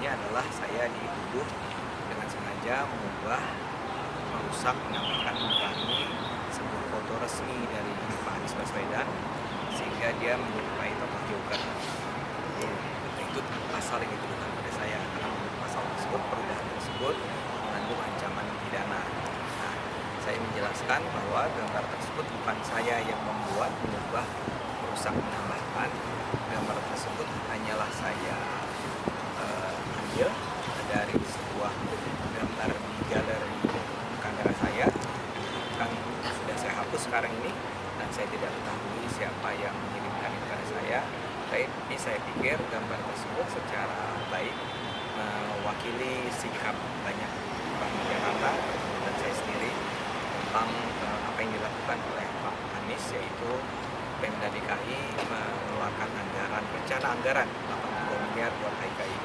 tuduhannya adalah saya dituduh dengan sengaja mengubah, merusak, menambahkan, mengurangi sebuah foto resmi dari Pak Anies Baswedan sehingga dia menyerupai tokoh Joker. Itu pasal yang dituduhkan pada saya karena menurut pasal tersebut, perubahan tersebut mengandung ancaman pidana. Nah, saya menjelaskan bahwa gambar tersebut bukan saya yang membuat, mengubah, merusak, menambahkan. Gambar tersebut hanyalah saya ambil dari sebuah gambar di galeri kamera saya, kan sudah saya hapus sekarang ini dan saya tidak ketahui siapa yang mengirimkan itu kepada saya. Tapi saya pikir gambar tersebut secara baik mewakili sikap banyak orang Jakarta dan saya sendiri tentang apa yang dilakukan oleh Pak Anies, yaitu Pemda DKI mengeluarkan anggaran, rencana anggaran 82 miliar buat HKI.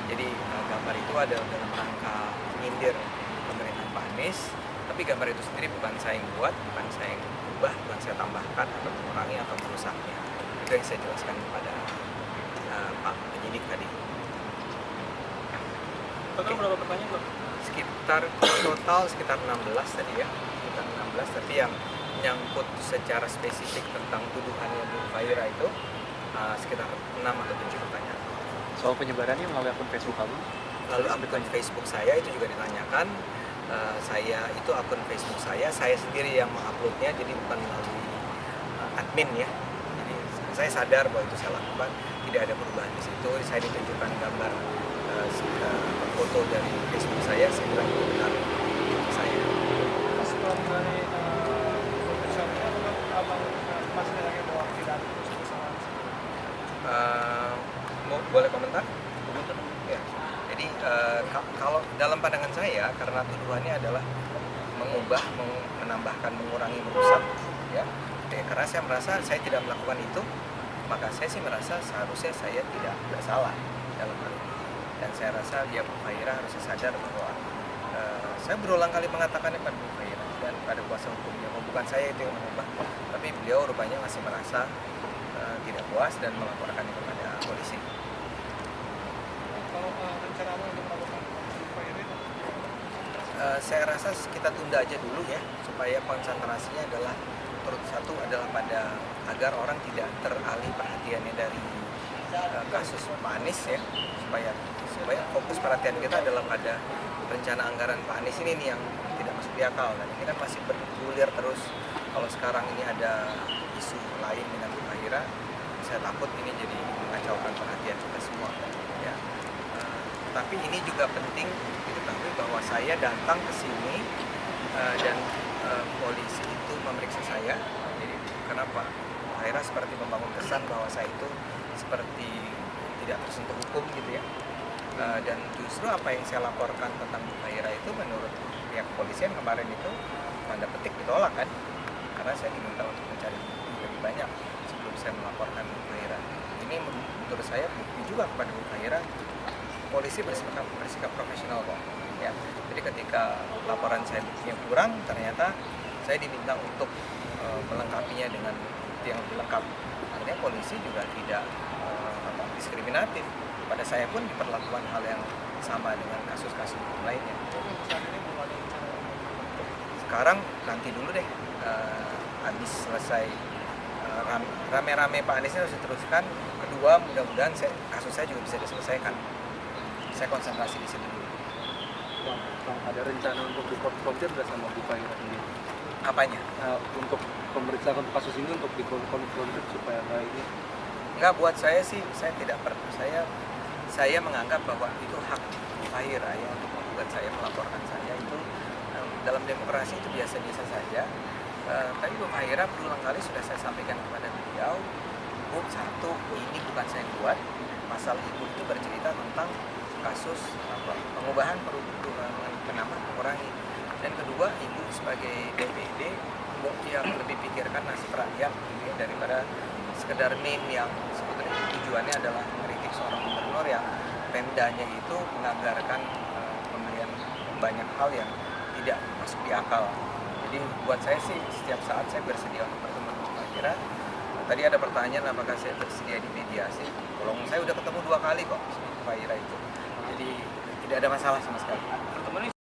Jadi gambar itu adalah dalam rangka menyindir pemerintahan Pak Anies, tapi gambar itu sendiri bukan saya yang buat, bukan saya yang ubah, bukan saya tambahkan atau mengurangi atau merusaknya. Itu yang saya jelaskan kepada Pak penyidik tadi. Total berapa pertanyaan, Pak? Total sekitar 16 tadi ya, sekitar 16, tapi yang menyangkut secara spesifik tentang tuduhannya Bu Fahira itu sekitar 6 atau 7 pertanyaan. Soal penyebarannya melalui akun Facebook kamu? Lalu akun Facebook saya itu juga ditanyakan. Saya itu akun Facebook saya sendiri yang menguploadnya, jadi bukan melalui admin ya. Jadi saya sadar bahwa itu saya lakukan, tidak ada perubahan di situ. Saya ditunjukkan gambar foto dari Facebook saya bilang itu benar saya. Setelah dari pemeriksaannya, apakah abang masih lagi bahwa tidak ada kesalahan? Boleh komentar? Ya. Jadi kalau dalam pandangan saya, karena tuduhannya adalah mengubah, menambahkan, mengurangi, merusak, ya, karena saya merasa saya tidak melakukan itu, maka saya sih merasa seharusnya saya tidak bersalah dalam hal ini. Dan saya rasa dia Bu Fahira harus sadar bahwa saya berulang kali mengatakannya pada Bu Fahira dan pada kuasa hukumnya, bukan saya itu yang mengubah, tapi beliau rupanya masih merasa tidak puas dan melaporkannya kepada polisi. Kalau rencana abang untuk melakukan upaya itu? Saya rasa kita tunda aja dulu ya, supaya konsentrasinya adalah satu adalah pada agar orang tidak teralih perhatiannya dari kasus Pak Anies ya, supaya fokus perhatian kita adalah pada rencana anggaran Pak Anies ini nih yang tidak masuk di akal, dan ini kan masih bergulir terus. Kalau sekarang ini ada isu lain dengan Bu Fahira, saya takut ini jadi mengacaukan perhatian kita semua ya. Tapi ini juga penting diketahui bahwa saya datang ke sini dan polisi itu memeriksa saya. Jadi kenapa Fahira seperti membangun kesan bahwa saya itu seperti tidak tersentuh hukum gitu ya. Dan justru apa yang saya laporkan tentang Bu Fahira itu menurut pihak kepolisian kemarin itu tanda petik ditolak kan, karena saya diminta untuk mencari bukti lebih banyak sebelum saya melaporkan Bu Fahira. Ini menurut saya bukti juga kepada Bu Fahira polisi bersikap profesional kok ya. Jadi ketika laporan saya buktinya kurang, ternyata saya diminta untuk melengkapinya dengan bukti yang lebih lengkap. Artinya polisi juga tidak diskriminatif. Pada saya pun diperlakukan hal yang sama dengan kasus-kasus lainnya. Sekarang nanti dulu deh, habis selesai rame-rame Pak Aniesnya harus diteruskan. Kedua, mudah-mudahan kasus saya juga bisa diselesaikan. Saya konsentrasi di situ dulu. Bang, ada rencana untuk dikonfrontir nggak sama Bu Fahira sendiri? Apanya? Untuk pemeriksaan kasus ini untuk dikonfrontir supaya ini? Enggak, buat saya sih saya tidak pernah. Saya menganggap bahwa itu hak Bu Fahira ya untuk membuat saya melaporkan saya itu dalam demokrasi itu biasa-biasa saja. Tapi Bu Fahira berulang kali sudah saya sampaikan kepada beliau, Bu, satu, ini bukan saya yang buat. Pasal Ibu itu bercerita tentang kasus pengubahan, penambah, mengurangi. Dan kedua, Ibu sebagai DPD yang lebih pikirkan nasib rakyat gitu ya, daripada sekedar meme yang sebetulnya tujuannya adalah mengkritik seorang gubernur yang Pemdanya itu menganggarkan pembelian banyak hal yang tidak masuk di akal. Jadi buat saya sih setiap saat saya bersedia untuk bertemu dengan Bu Fahira. Tadi ada pertanyaan apakah saya bersedia di mediasi. Kalau saya udah ketemu 2 kali kok Bu Fahira itu. Jadi tidak ada masalah sama sekali. Pertemuan ini